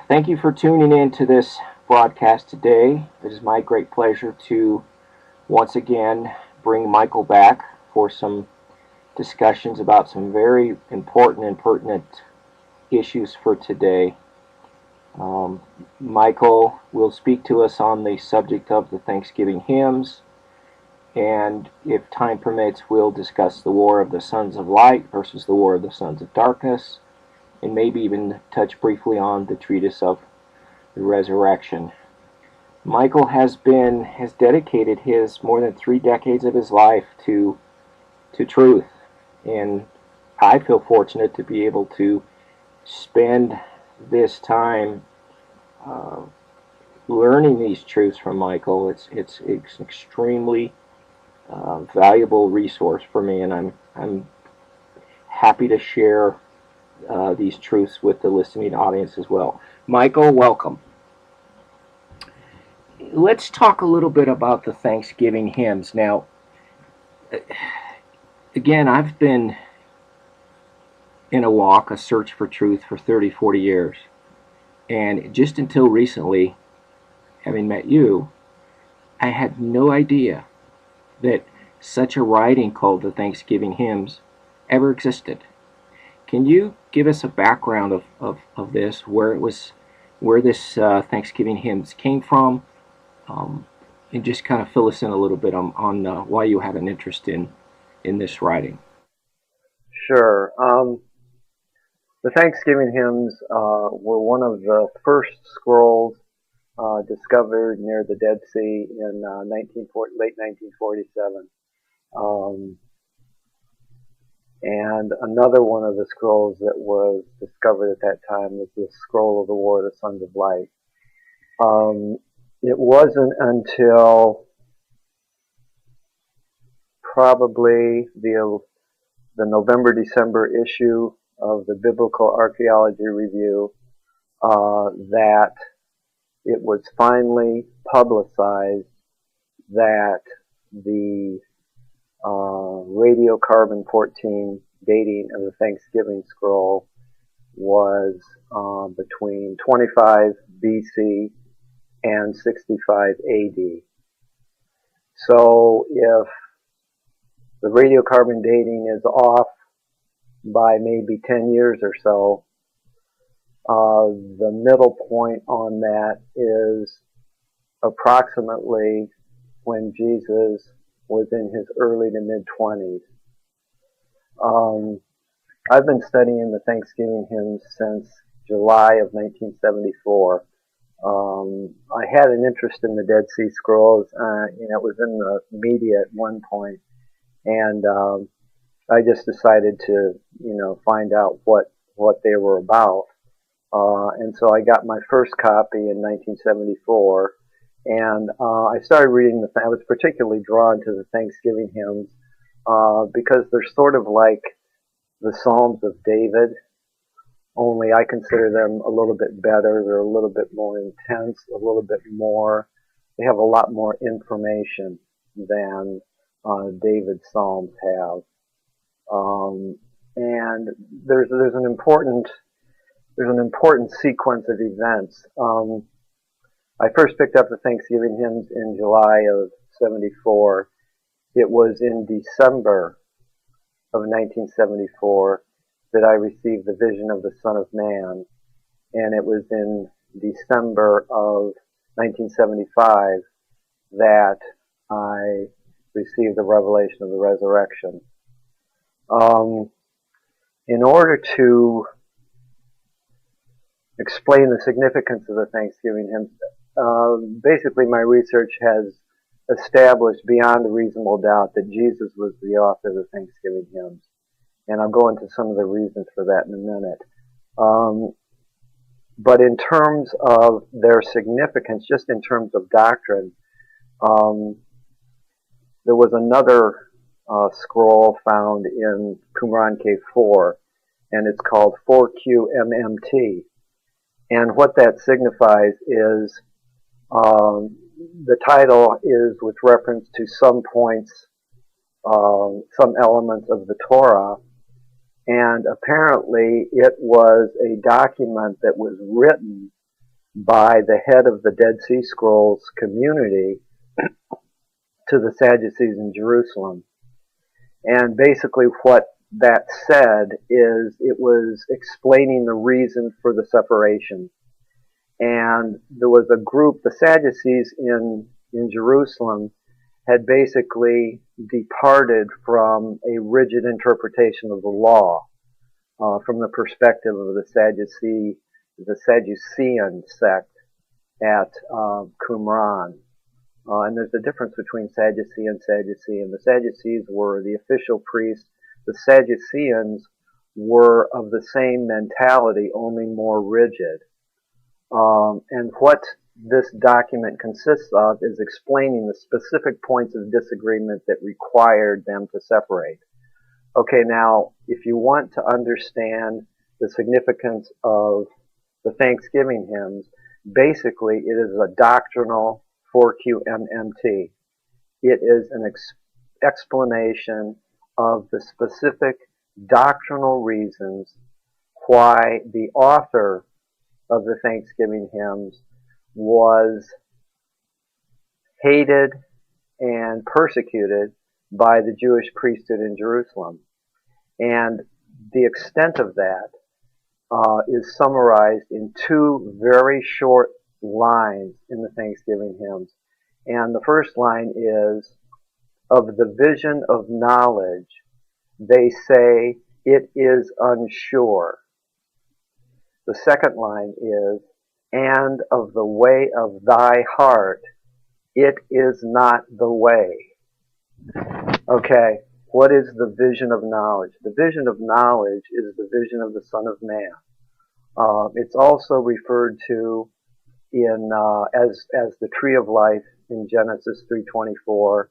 Thank you for tuning in to this broadcast today. It is my great pleasure to once again bring Michael back for some discussions about some very important and pertinent issues for today. Um, Michael will speak to us on the subject of the Thanksgiving hymns, and if time permits, we'll discuss the war of the sons of light versus the war of the sons of darkness, and maybe even touch briefly on the treatise of the resurrection. Michael has dedicated his more than 3 decades of his life to truth, and I feel fortunate to be able to spend this time uh, learning these truths from Michael. It's an extremely valuable resource for me, and I'm happy to share these truths with the listening audience as well. Michael, welcome. Let's talk a little bit about the Thanksgiving hymns. Now, again, I've been in a walk, a search for truth for 30, 40 years. And just until recently, having met you, I had no idea that such a writing called the Thanksgiving hymns ever existed. Can you give us a background of this, where this Thanksgiving hymns came from, um, and just kind of fill us in a little bit on why you had an interest in this writing? Sure. The Thanksgiving hymns were one of the first scrolls discovered near the Dead Sea in late 1947. Um, and another one of the scrolls that was discovered at that time was the scroll of the War of the Sons of Light. It wasn't until probably the November-December issue of the Biblical Archaeology Review that it was finally publicized that the radiocarbon 14 dating of the Thanksgiving scroll was between 25 BC and 65 AD. So if the radiocarbon dating is off by maybe 10 years or so, the middle point on that is approximately when Jesus was in his early to mid 20s. I've been studying the Thanksgiving hymns since July of 1974. I had an interest in the Dead Sea Scrolls. It was in the media at one point, and I just decided to, find out what they were about. And so I got my first copy in 1974, and I started reading I was particularly drawn to the Thanksgiving hymns because they're sort of like the Psalms of David, only I consider them a little bit better. They're a little bit more intense, a little bit more. They have a lot more information than David's Psalms have. And there's an important sequence of events. I first picked up the Thanksgiving hymns in July of '74. It was in December of 1974 that I received the vision of the Son of Man, and it was in December of 1975 that I received the revelation of the resurrection. In order to explain the significance of the Thanksgiving hymns, basically my research has established beyond a reasonable doubt that Jesus was the author of the Thanksgiving hymns. And I'll go into some of the reasons for that in a minute. But in terms of their significance, just in terms of doctrine, there was another scroll found in Qumran Cave 4, and it's called 4QMMT. And what that signifies is the title is with reference to some points, some elements of the Torah, and apparently it was a document that was written by the head of the Dead Sea Scrolls community to the Sadducees in Jerusalem. And basically what that said is it was explaining the reason for the separation. And there was a group, the Sadducees in Jerusalem, had basically departed from a rigid interpretation of the law from the perspective of the Sadducean sect at Qumran. And there's a difference between Sadducee and Sadducee. And the Sadducees were the official priests. The Sadduceans were of the same mentality, only more rigid. And what this document consists of is explaining the specific points of disagreement that required them to separate. Okay, now, if you want to understand the significance of the Thanksgiving hymns, basically it is a doctrinal 4QMMT. It is an explanation of the specific doctrinal reasons why the author of the Thanksgiving hymns was hated and persecuted by the Jewish priesthood in Jerusalem. And the extent of that is summarized in two very short lines in the Thanksgiving hymns. And the first line is, of the vision of knowledge, they say it is unsure. The second line is, and of the way of thy heart, it is not the way. Okay, what is the vision of knowledge? The vision of knowledge is the vision of the Son of Man. It's also referred to in as the tree of life in Genesis 3:24.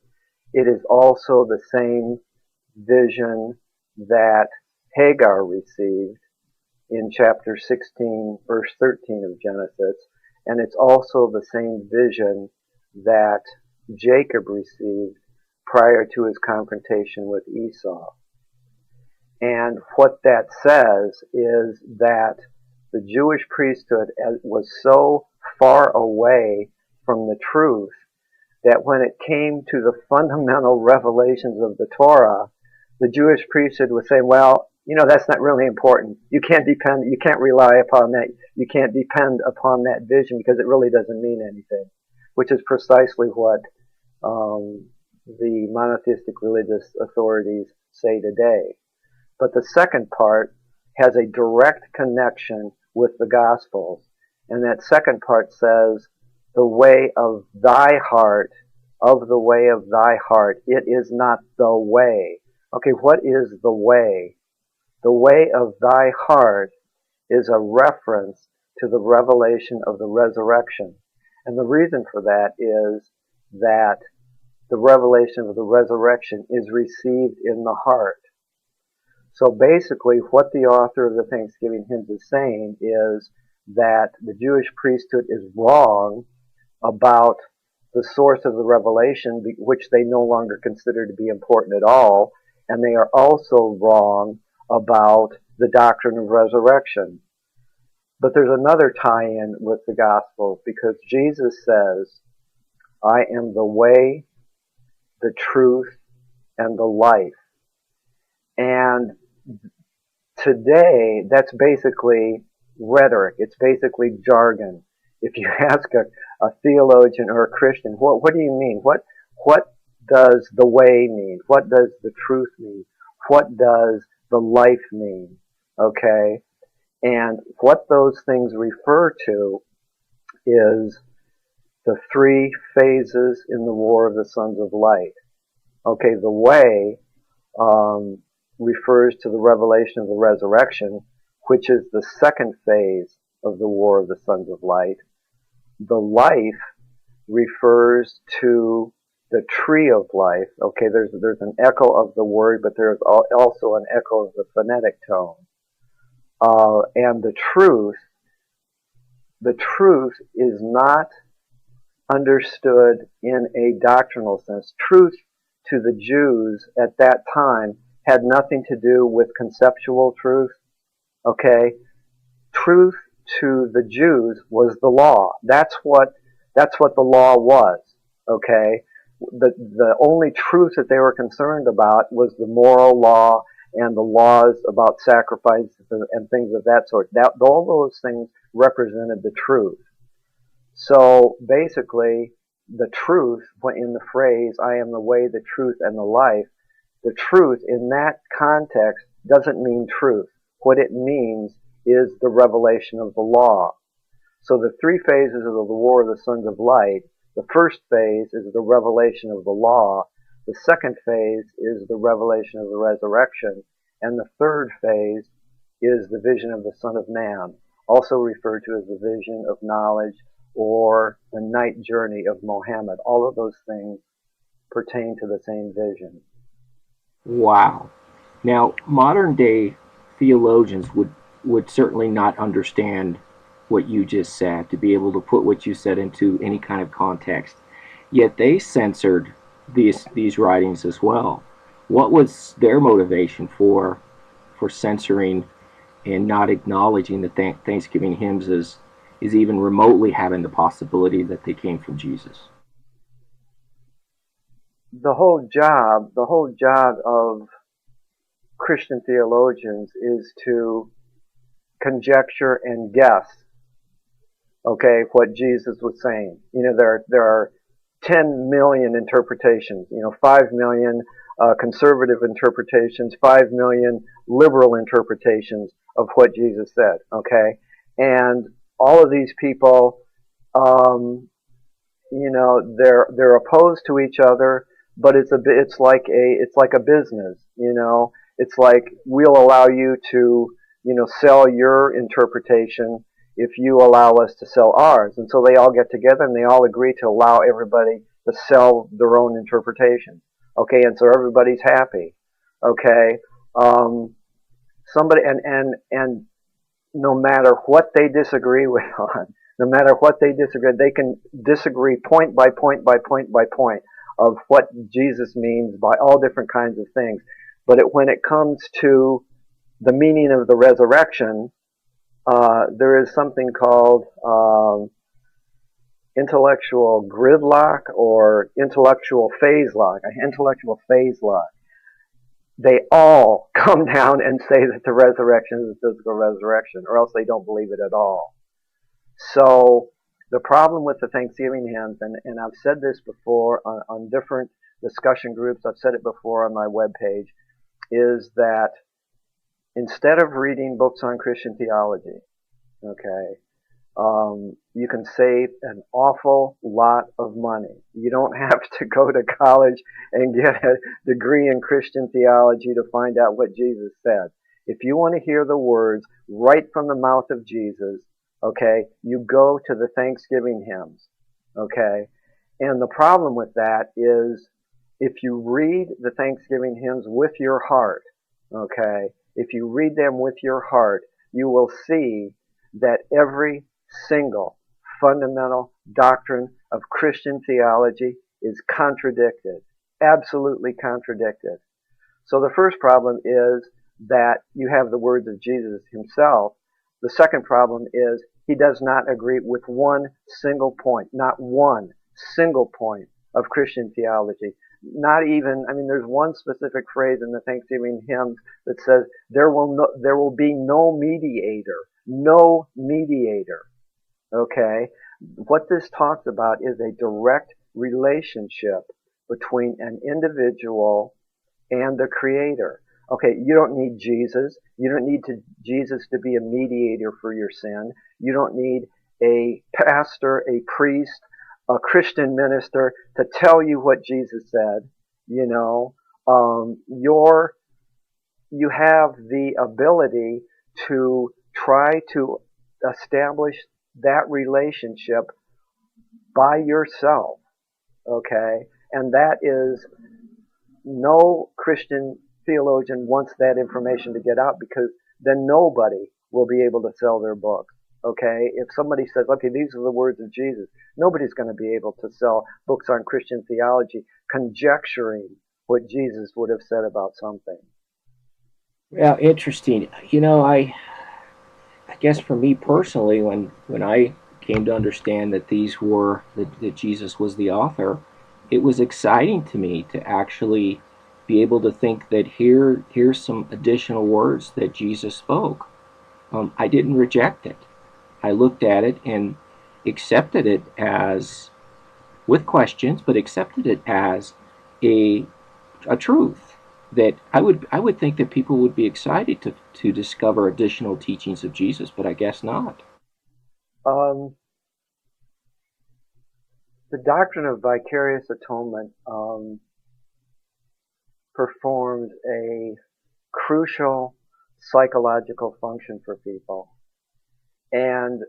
It is also the same vision that Hagar received in chapter 16, verse 13 of Genesis, and it's also the same vision that Jacob received prior to his confrontation with Esau. And what that says is that the Jewish priesthood was so far away from the truth that when it came to the fundamental revelations of the Torah, the Jewish priesthood was saying, well, you know, that's not really important. You can't rely upon that. You can't depend upon that vision because it really doesn't mean anything, which is precisely what the monotheistic religious authorities say today. But the second part has a direct connection with the Gospels. And that second part says, the way of thy heart, of the way of thy heart, it is not the way. Okay, what is the way? The way of thy heart is a reference to the revelation of the resurrection. And the reason for that is that the revelation of the resurrection is received in the heart. So basically what the author of the Thanksgiving hymns is saying is that the Jewish priesthood is wrong about the source of the revelation, which they no longer consider to be important at all, and they are also wrong about the doctrine of resurrection. But there's another tie-in with the Gospels, because Jesus says, I am the way, the truth, and the life. And today, that's basically rhetoric. It's basically jargon. If you ask a theologian or a Christian, what do you mean? What does the way mean? What does the truth mean? What does the life mean? Okay? And what those things refer to is the three phases in the war of the sons of light. Okay, the way refers to the revelation of the resurrection, which is the second phase of the war of the sons of light. The life refers to the tree of life. Okay, there's an echo of the word, but there's also an echo of the phonetic tone. And the truth is not understood in a doctrinal sense. Truth to the Jews at that time had nothing to do with conceptual truth. Okay? Truth to the Jews was the law. That's what the law was. Okay, the only truth that they were concerned about was the moral law and the laws about sacrifice and things of that sort. All those things represented the truth. So basically, the truth, in the phrase, I am the way, the truth, and the life, the truth in that context doesn't mean truth. What it means is the revelation of the law. So the three phases of the war of the sons of light, the first phase is the revelation of the law, the second phase is the revelation of the resurrection, and the third phase is the vision of the Son of Man, also referred to as the vision of knowledge or the night journey of Mohammed. All of those things pertain to the same vision. Wow. Now, modern day theologians would certainly not understand what you just said, to be able to put what you said into any kind of context. Yet they censored these writings as well. What was their motivation for censoring and not acknowledging that Thanksgiving hymns is even remotely having the possibility that they came from Jesus? The whole job of Christian theologians is to conjecture and guess, okay, what Jesus was saying. There are 10 million interpretations, 5 million conservative interpretations, 5 million liberal interpretations of what Jesus said, okay? And all of these people, they're opposed to each other, but it's like a business, It's like we'll allow you to, sell your interpretation if you allow us to sell ours. And so they all get together and they all agree to allow everybody to sell their own interpretation. Okay, and so everybody's happy. Okay, somebody and no matter what they disagree with on, no matter what they disagree, they can disagree point by point by point by point of what Jesus means by all different kinds of things. But when it comes to the meaning of the resurrection, there is something called intellectual gridlock or intellectual phase lock. They all come down and say that the resurrection is a physical resurrection, or else they don't believe it at all. So the problem with the Thanksgiving hymns, and I've said this before on different discussion groups, I've said it before on my webpage, is that instead of reading books on Christian theology, okay, you can save an awful lot of money. You don't have to go to college and get a degree in Christian theology to find out what Jesus said. If you want to hear the words right from the mouth of Jesus, okay, you go to the Thanksgiving hymns, okay? And the problem with that is if you read the Thanksgiving hymns with your heart, okay, if you read them with your heart, you will see that every single fundamental doctrine of Christian theology is contradicted, absolutely contradicted. So the first problem is that you have the words of Jesus himself. The second problem is he does not agree with one single point, not one single point of Christian theology. Not even, there's one specific phrase in the Thanksgiving hymns that says, there will be no mediator. No mediator. Okay? What this talks about is a direct relationship between an individual and the Creator. Okay, you don't need Jesus. You don't need Jesus to be a mediator for your sin. You don't need a pastor, a priest, a Christian minister to tell you what Jesus said. You have the ability to try to establish that relationship by yourself, okay? And that is, no Christian theologian wants that information to get out, because then nobody will be able to sell their book, okay? If somebody says, okay, these are the words of Jesus, nobody's going to be able to sell books on Christian theology conjecturing what Jesus would have said about something. Well, interesting. I guess for me personally, when I came to understand that these were that Jesus was the author, it was exciting to me to actually be able to think that here's some additional words that Jesus spoke. I didn't reject it. I looked at it and accepted it as, with questions, but accepted it as a truth that I would think that people would be excited to discover additional teachings of Jesus, but I guess not. Um, the doctrine of vicarious atonement performs a crucial psychological function for people. And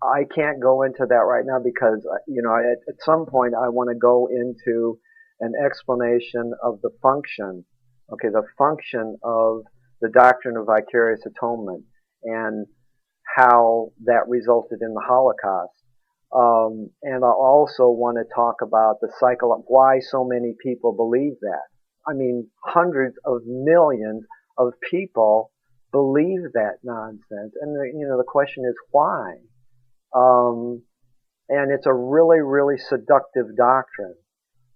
I can't go into that right now because, at some point I want to go into an explanation of the function, the function of the doctrine of vicarious atonement and how that resulted in the Holocaust. And I also want to talk about the cycle of why so many people believe that. I mean, hundreds of millions of people believe that nonsense, and the question is why. And it's a really, really seductive doctrine.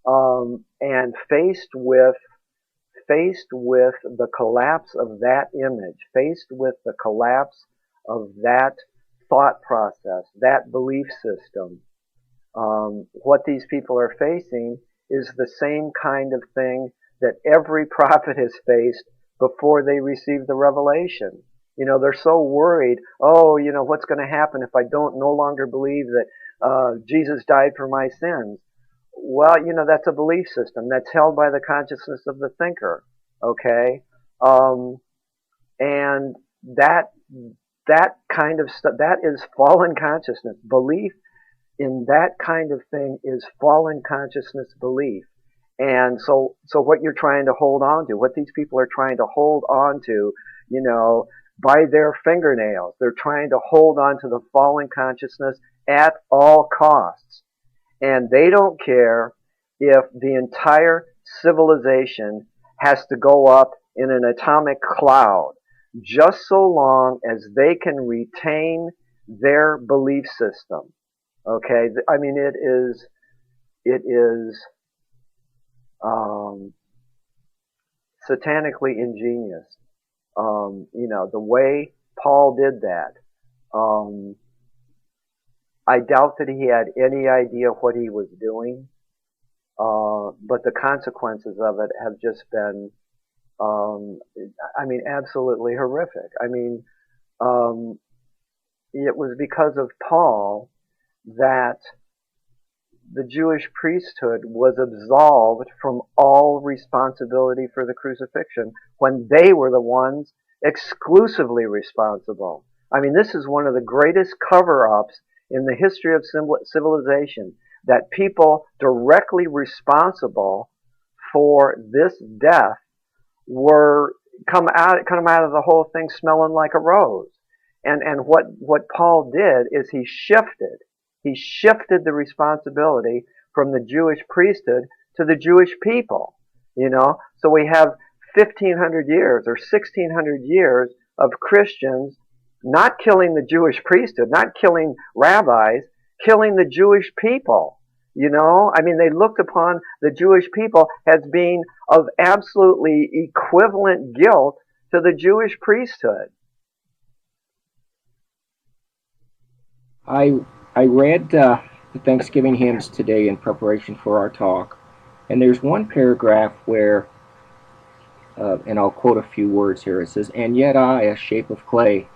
And faced with the collapse of that image, faced with the collapse of that thought process, that belief system, what these people are facing is the same kind of thing that every prophet has faced before they receive the revelation. They're so worried, what's going to happen if I don't no longer believe that Jesus died for my sins? Well, that's a belief system that's held by the consciousness of the thinker, okay? And that kind of stuff, that is fallen consciousness. Belief in that kind of thing is fallen consciousness belief. And so what you're trying to hold on to, what these people are trying to hold on to, by their fingernails, they're trying to hold on to the fallen consciousness at all costs. And they don't care if the entire civilization has to go up in an atomic cloud, just so long as they can retain their belief system. Okay, I mean, it is satanically ingenious. The way Paul did that. I doubt that he had any idea what he was doing, but the consequences of it have just been, absolutely horrific. It was because of Paul that the Jewish priesthood was absolved from all responsibility for the crucifixion when they were the ones exclusively responsible. This is one of the greatest cover-ups in the history of civilization, that people directly responsible for this death were come out of the whole thing smelling like a rose. And what Paul did is he shifted the responsibility from the Jewish priesthood to the Jewish people. So we have 1,500 years or 1,600 years of Christians not killing the Jewish priesthood, not killing rabbis, killing the Jewish people. They looked upon the Jewish people as being of absolutely equivalent guilt to the Jewish priesthood. I read the Thanksgiving hymns today in preparation for our talk, and there's one paragraph where, and I'll quote a few words here. It says, "And yet I, a shape of clay,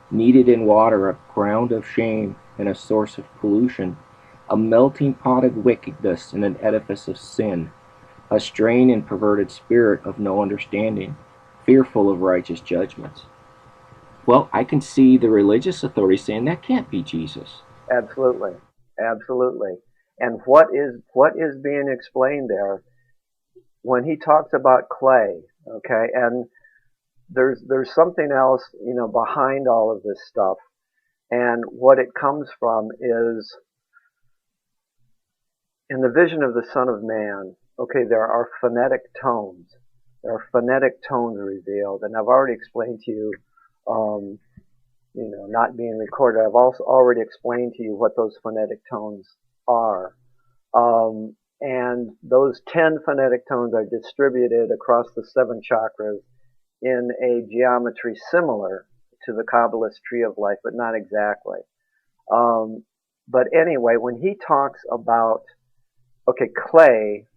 kneaded in water, a ground of shame and a source of pollution, a melting pot of wickedness and an edifice of sin, a strained and perverted spirit of no understanding, fearful of righteous judgments." Well, I can see the religious authorities saying that can't be Jesus. Absolutely. And what is being explained there when he talks about clay, okay? And there's something else, behind all of this stuff. And what it comes from is in the vision of the Son of Man, okay, there are phonetic tones. There are phonetic tones revealed, and I've already explained to you, not being recorded. I've also already explained to you what those phonetic tones are. And those 10 phonetic tones are distributed across the 7 chakras in a geometry similar to the Kabbalist tree of life, but not exactly. But anyway, when he talks about, okay, clay,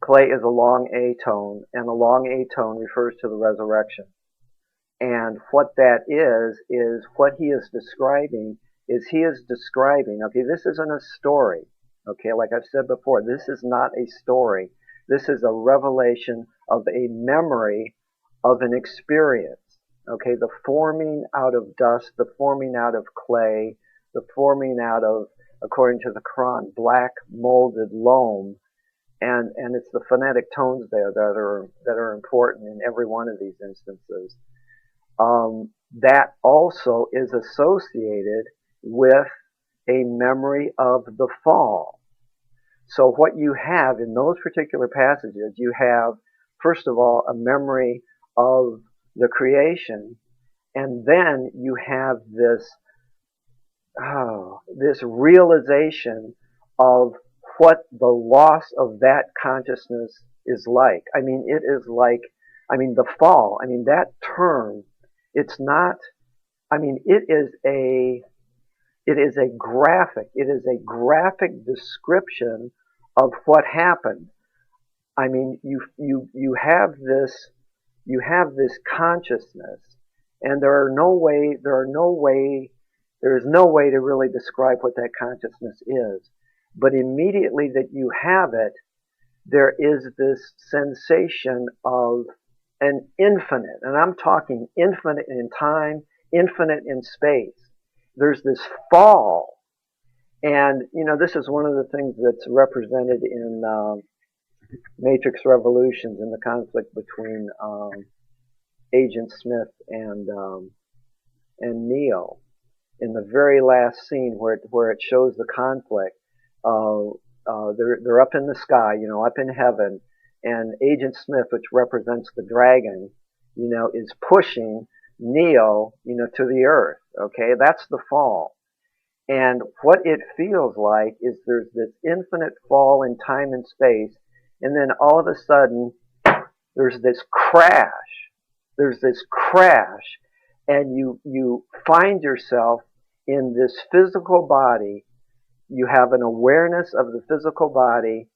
clay is a long A tone, and a long A tone refers to the resurrection. And what that is what he is describing okay, this isn't a story. Okay, like I've said before, this is not a story. This is a revelation of a memory of an experience. Okay, the forming out of dust, the forming out of clay, the forming out of, according to the Quran, black molded loam, and it's the phonetic tones there that are important in every one of these instances. That also is associated with a memory of the fall. So what you have in those particular passages, you have, first of all, a memory of the creation, and then you have this realization of what the loss of that consciousness is like. I mean, it is like, the fall, that term, it's not, it is a graphic description of what happened. You have this consciousness, and there is no way to really describe what that consciousness is. But immediately that you have it, there is this sensation of an infinite, and I'm talking infinite in time, infinite in space. There's this fall, and this is one of the things that's represented in Matrix Revolutions, in the conflict between Agent Smith and Neo. In the very last scene where it shows the conflict, they're up in the sky, up in heaven, and Agent Smith, which represents the dragon, is pushing Neo, to the earth. Okay, that's the fall. And what it feels like is there's this infinite fall in time and space, and then all of a sudden there's this crash. And you find yourself in this physical body. You have an awareness of the physical body,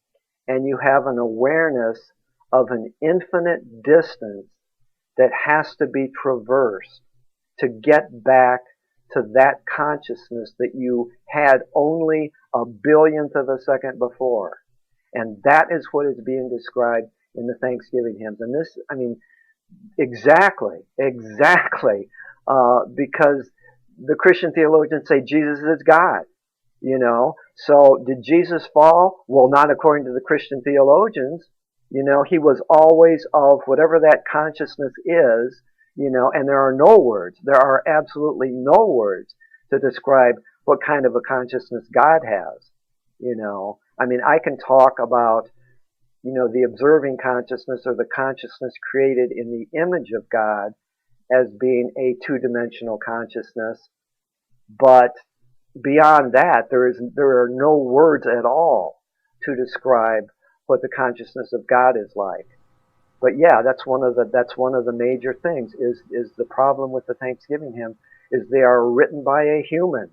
and you have an awareness of an infinite distance that has to be traversed to get back to that consciousness that you had only a billionth of a second before. And that is what is being described in the Thanksgiving hymns. And this, exactly, because the Christian theologians say Jesus is God. So did Jesus fall? Well, not according to the Christian theologians. He was always of whatever that consciousness is, and there are no words. There are absolutely no words to describe what kind of a consciousness God has. I can talk about, the observing consciousness, or the consciousness created in the image of God, as being a two-dimensional consciousness, but beyond that, there are no words at all to describe what the consciousness of God is like. But yeah, that's one of the major things is the problem with the Thanksgiving hymn is they are written by a human.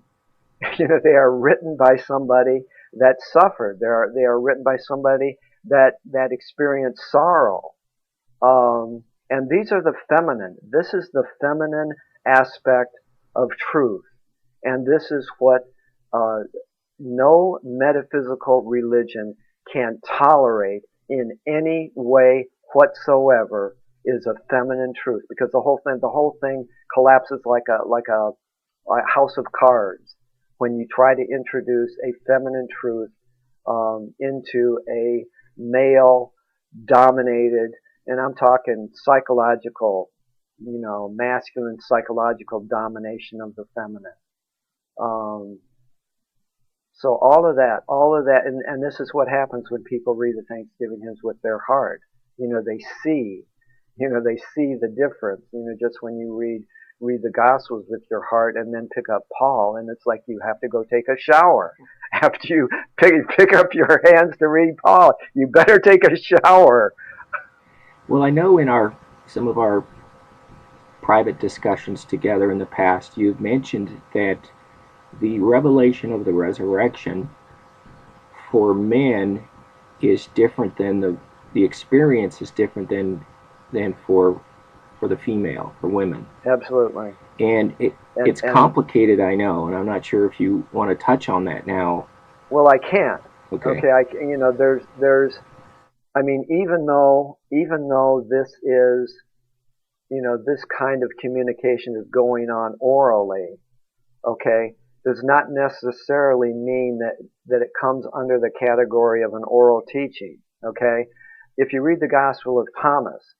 They are written by somebody that suffered. They are written by somebody that experienced sorrow. And these are the feminine. This is the feminine aspect of truth. And this is what no metaphysical religion can tolerate in any way whatsoever, is a feminine truth, because the whole thing collapses like a house of cards when you try to introduce a feminine truth into a male dominated, and I'm talking psychological, masculine psychological domination of the feminine. So all of that, and this is what happens when people read the Thanksgiving hymns with their heart. They see, They see the difference. Just when you read the Gospels with your heart and then pick up Paul, and it's like you have to go take a shower after you pick up your hands to read Paul. You better take a shower. Well, I know in some of our private discussions together in the past, you've mentioned that the revelation of the resurrection for men is different than the experience is different than for the female, for women. Absolutely. And it's complicated, I know, and I'm not sure if you want to touch on that now. Well, I can't. Okay. There's I mean, even though this is, this kind of communication is going on orally, okay, does not necessarily mean that it comes under the category of an oral teaching, okay? If you read the Gospel of Thomas,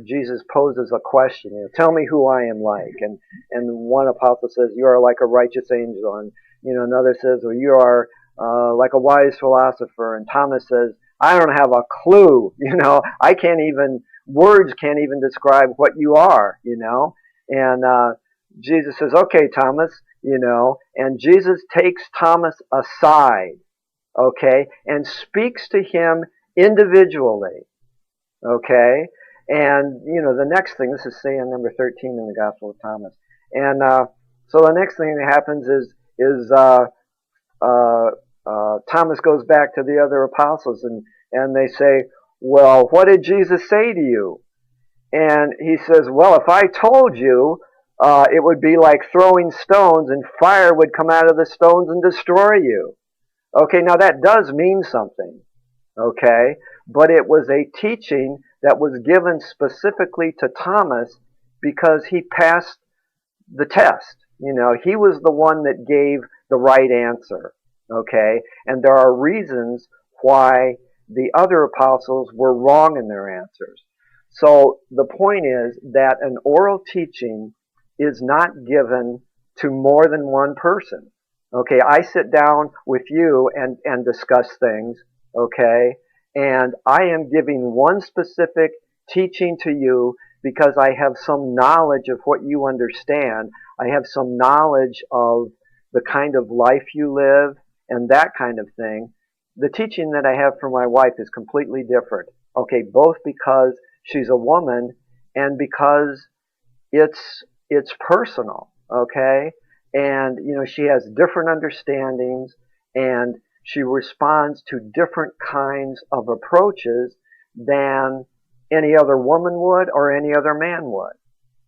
Jesus poses a question, tell me who I am like, and one apostle says, you are like a righteous angel, and, another says, well, you are like a wise philosopher, and Thomas says, I don't have a clue, words can't even describe what you are, and Jesus says, okay, Thomas, and Jesus takes Thomas aside, okay, and speaks to him individually, okay, and, the next thing, this is saying number 13 in the Gospel of Thomas, and so the next thing that happens is Thomas goes back to the other apostles, and they say, well, what did Jesus say to you? And he says, well, if I told you, it would be like throwing stones, and fire would come out of the stones and destroy you. Okay, now that does mean something, okay? But it was a teaching that was given specifically to Thomas because he passed the test. He was the one that gave the right answer, okay? And there are reasons why the other apostles were wrong in their answers. So the point is that an oral teaching is not given to more than one person. Okay, I sit down with you and discuss things, okay? And I am giving one specific teaching to you because I have some knowledge of what you understand. I have some knowledge of the kind of life you live and that kind of thing. The teaching that I have for my wife is completely different. Okay, both because she's a woman and because it's personal, okay? And, she has different understandings and she responds to different kinds of approaches than any other woman would or any other man would,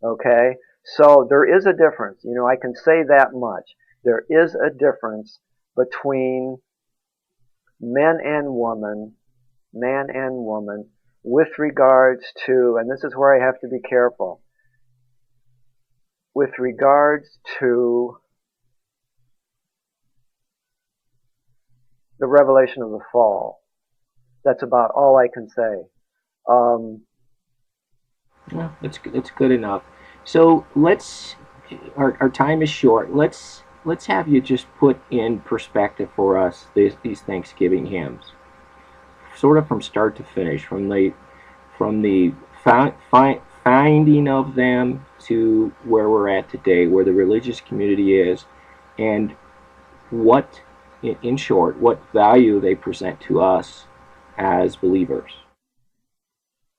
okay? So there is a difference. I can say that much. There is a difference between man and woman, with regards to, and this is where I have to be careful, with regards to the revelation of the fall. That's about all I can say. Well, it's good enough. So our time is short. Let's have you just put in perspective for us these Thanksgiving hymns, sort of from start to finish, from the finding of them to where we're at today, where the religious community is, and what, in short, what value they present to us as believers.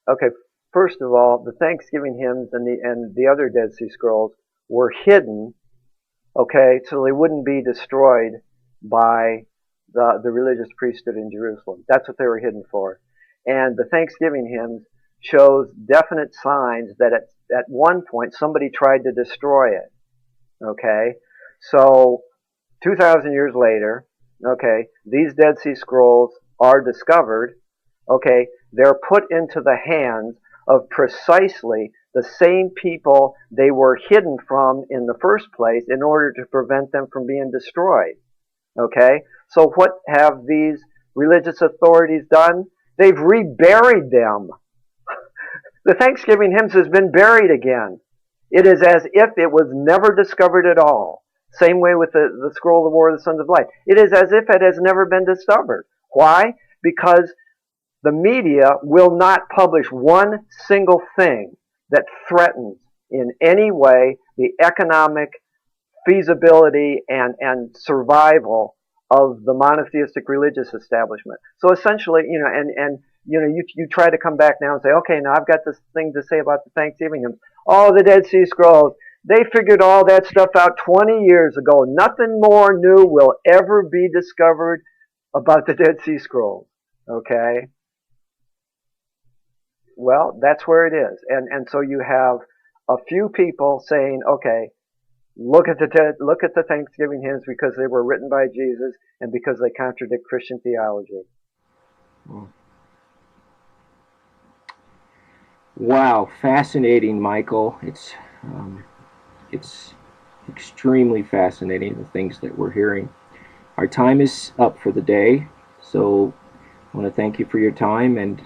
Okay, first of all, the Thanksgiving hymns and the other Dead Sea Scrolls were hidden, okay, so they wouldn't be destroyed by the religious priesthood in Jerusalem. That's what they were hidden for. And the Thanksgiving hymns shows definite signs that at one point somebody tried to destroy it. Okay? So 2,000 years later, okay, these Dead Sea Scrolls are discovered. Okay, they're put into the hands of precisely the same people they were hidden from in the first place in order to prevent them from being destroyed. Okay, so what have these religious authorities done? They've reburied them. The Thanksgiving hymns has been buried again. It is as if it was never discovered at all. Same way with the scroll of the War of the Sons of Light. It is as if it has never been discovered. Why? Because the media will not publish one single thing that threatens in any way the economic feasibility and survival of the monotheistic religious establishment. So essentially, you try to come back now and say, okay, now I've got this thing to say about the Thanksgiving hymns. Oh, the Dead Sea Scrolls. They figured all that stuff out 20 years ago. Nothing more new will ever be discovered about the Dead Sea Scrolls. Okay? Well, that's where it is. And so you have a few people saying, okay, look at the Thanksgiving hymns because they were written by Jesus and because they contradict Christian theology. Wow, fascinating, Michael. It's extremely fascinating, the things that we're hearing. Our time is up for the day, so I want to thank you for your time, and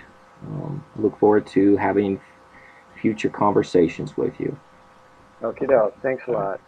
look forward to having future conversations with you. Okay, thanks a lot.